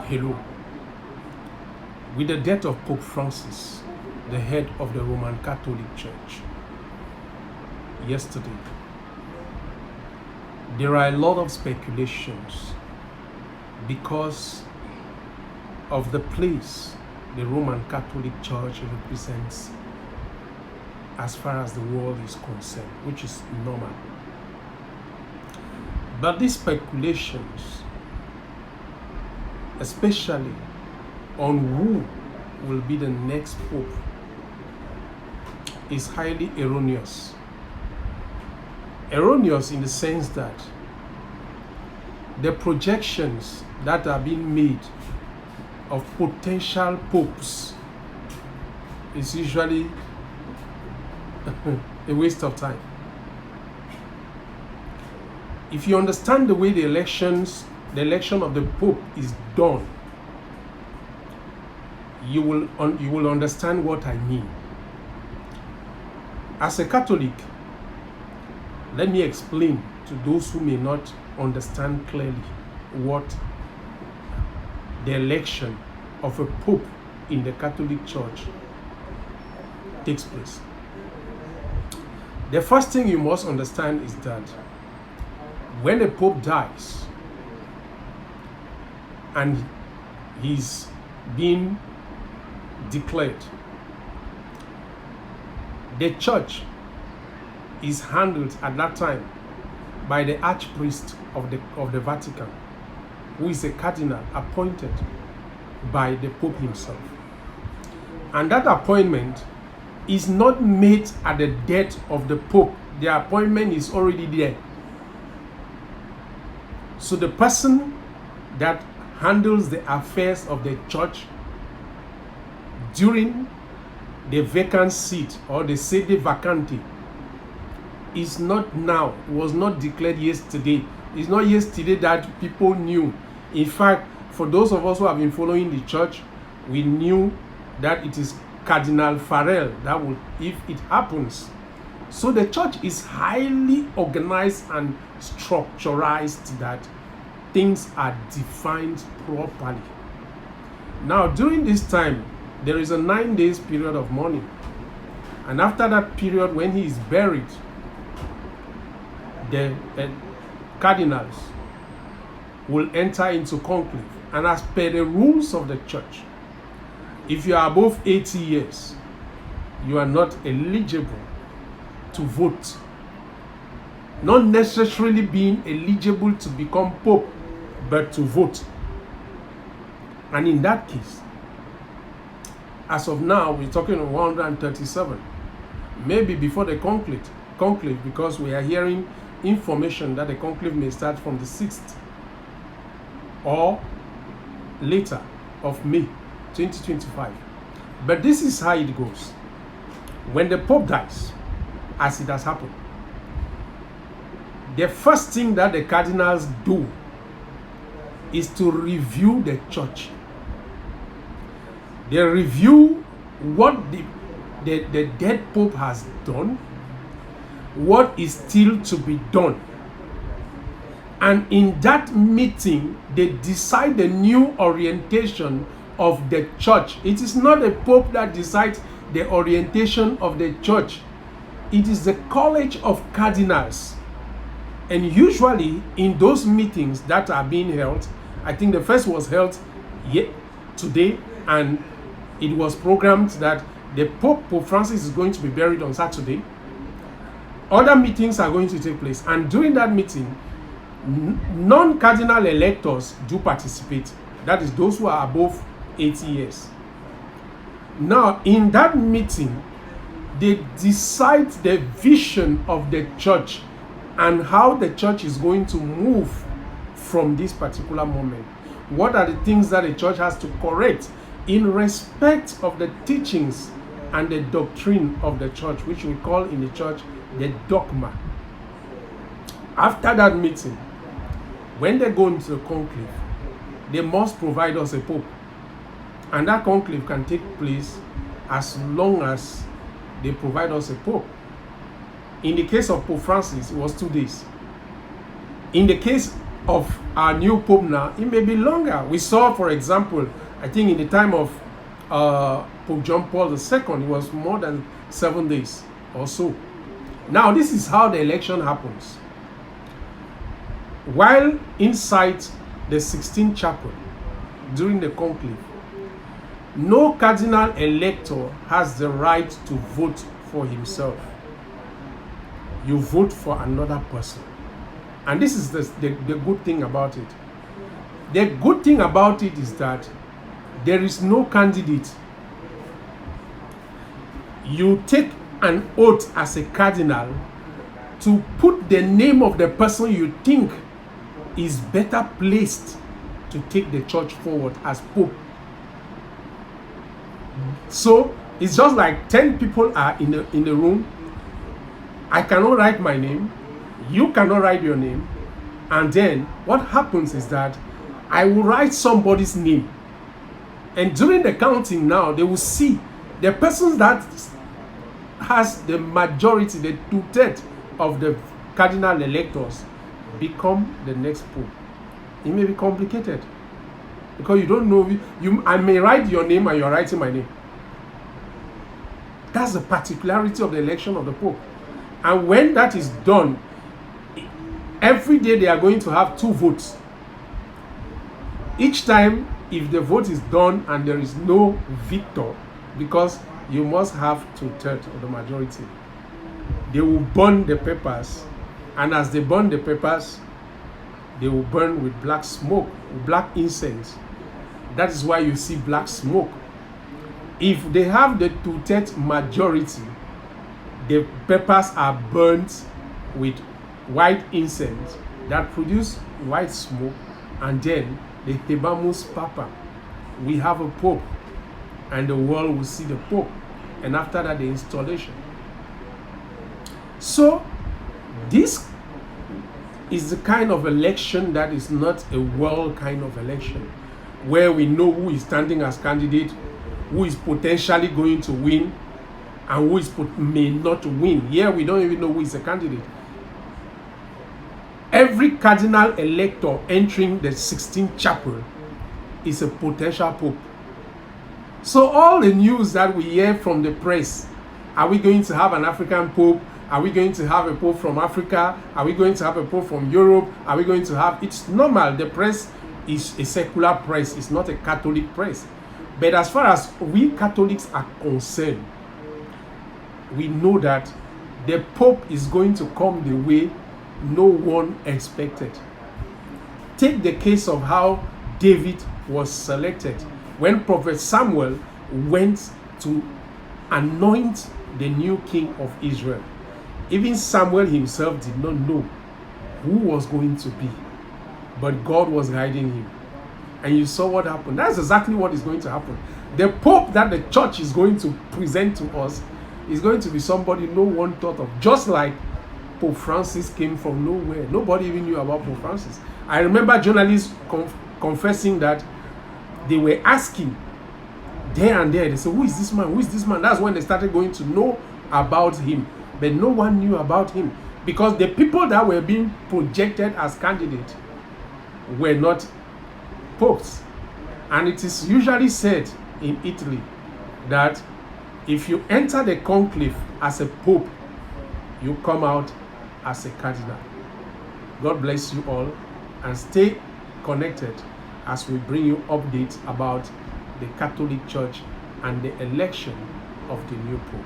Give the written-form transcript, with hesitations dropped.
Hello. With the death of Pope Francis, the head of the Roman Catholic Church, yesterday, there are a lot of speculations because of the place the Roman Catholic Church represents as far as the world is concerned, which is normal. But these speculations, especially on who will be the next pope, is highly erroneous. Erroneous in the sense that the projections that are being made of potential popes is usually a waste of time. If you understand the way the election of the Pope is done, you will understand what I mean. As a Catholic, let me explain to those who may not understand clearly what the election of a Pope in the Catholic Church takes place. The first thing you must understand is that when a Pope dies and he's being declared, the church is handled at that time by the archpriest of the Vatican, who is a cardinal appointed by the Pope himself. And that appointment is not made at the death of the Pope. The appointment is already there. So the person that handles the affairs of the church during the vacant seat or the sede vacante is not now, was not declared yesterday. It's not yesterday that people knew. In fact, for those of us who have been following the church, we knew that it is Cardinal Farrell that will, if it happens. So the church is highly organized and structurized that things are defined properly. Now, during this time, there is a 9 days period of mourning. And after that period, when he is buried, the cardinals will enter into conclave. And as per the rules of the church, if you are above 80 years, you are not eligible to vote. Not necessarily being eligible to become pope, but to vote. And in that case, as of now, we're talking of 137. Maybe before the conclave, because we are hearing information that the conclave may start from the 6th or later of May 2025. But this is how it goes. When the Pope dies, as it has happened, the first thing that the cardinals do is to review the church. They review what the dead Pope has done, what is still to be done. And in that meeting, they decide the new orientation of the church. It is not a Pope that decides the orientation of the church. It is the College of Cardinals. And usually in those meetings that are being held, I think the first was held today, and it was programmed that the Pope Francis is going to be buried on Saturday. Other meetings are going to take place, and during that meeting, non-cardinal electors do participate. That is those who are above 80 years. Now, in that meeting, they decide the vision of the church and how the church is going to move from this particular moment. What are the things that the church has to correct in respect of the teachings and the doctrine of the church, which we call in the church the dogma. After that meeting, when they go into the conclave, they must provide us a pope. And that conclave can take place as long as they provide us a pope. In the case of Pope Francis, it was 2 days. In the case of our new Pope now, it may be longer. We saw, for example, I think in the time of Pope John Paul II, it was more than 7 days or so. Now, this is how the election happens. While inside the Sistine Chapel during the conclave, no cardinal elector has the right to vote for himself. You vote for another person. And this is the good thing about it. The good thing about it is that there is no candidate. You take an oath as a cardinal to put the name of the person you think is better placed to take the church forward as Pope. So it's just like 10 people are in the room. I cannot write my name. You cannot write your name. And then what happens is that I will write somebody's name. And during the counting now, they will see the person that has the majority, the 2/3 of the cardinal electors, become the next Pope. It may be complicated because you don't know. I may write your name and you're writing my name. That's the particularity of the election of the Pope. And when that is done, every day they are going to have 2 votes. Each time, if the vote is done and there is no victor, because you must have 2/3 of the majority, they will burn the papers. And as they burn the papers, they will burn with black smoke, black incense. That is why you see black smoke. If they have the 2/3 majority, the papers are burnt with white incense that produce white smoke, and then the Habemus Papa. We have a Pope, and the world will see the Pope, and after that the installation. So this is the kind of election that is not a world kind of election, where we know who is standing as candidate, who is potentially going to win, and who may not win. Here we don't even know who is a candidate. Every cardinal elector entering the Sistine Chapel is a potential Pope. So all the news that we hear from the press, are we going to have an African Pope? Are we going to have a Pope from Africa? Are we going to have a Pope from Europe? Are we going to have... It's normal. The press is a secular press. It's not a Catholic press. But as far as we Catholics are concerned, we know that the Pope is going to come the way no one expected. Take the case of how David was selected when Prophet Samuel went to anoint the new king of Israel. Even Samuel himself did not know who was going to be, but God was guiding him. And you saw what happened. That's exactly what is going to happen. The Pope that the church is going to present to us is going to be somebody no one thought of. Just like Pope Francis came from nowhere. Nobody even knew about Pope Francis. I remember journalists confessing that they were asking there and there. They said, who is this man? Who is this man? That's when they started going to know about him. But no one knew about him, because the people that were being projected as candidates were not popes. And it is usually said in Italy that if you enter the conclave as a pope, you come out as a cardinal. God bless you all, and stay connected as we bring you updates about the Catholic Church and the election of the new Pope.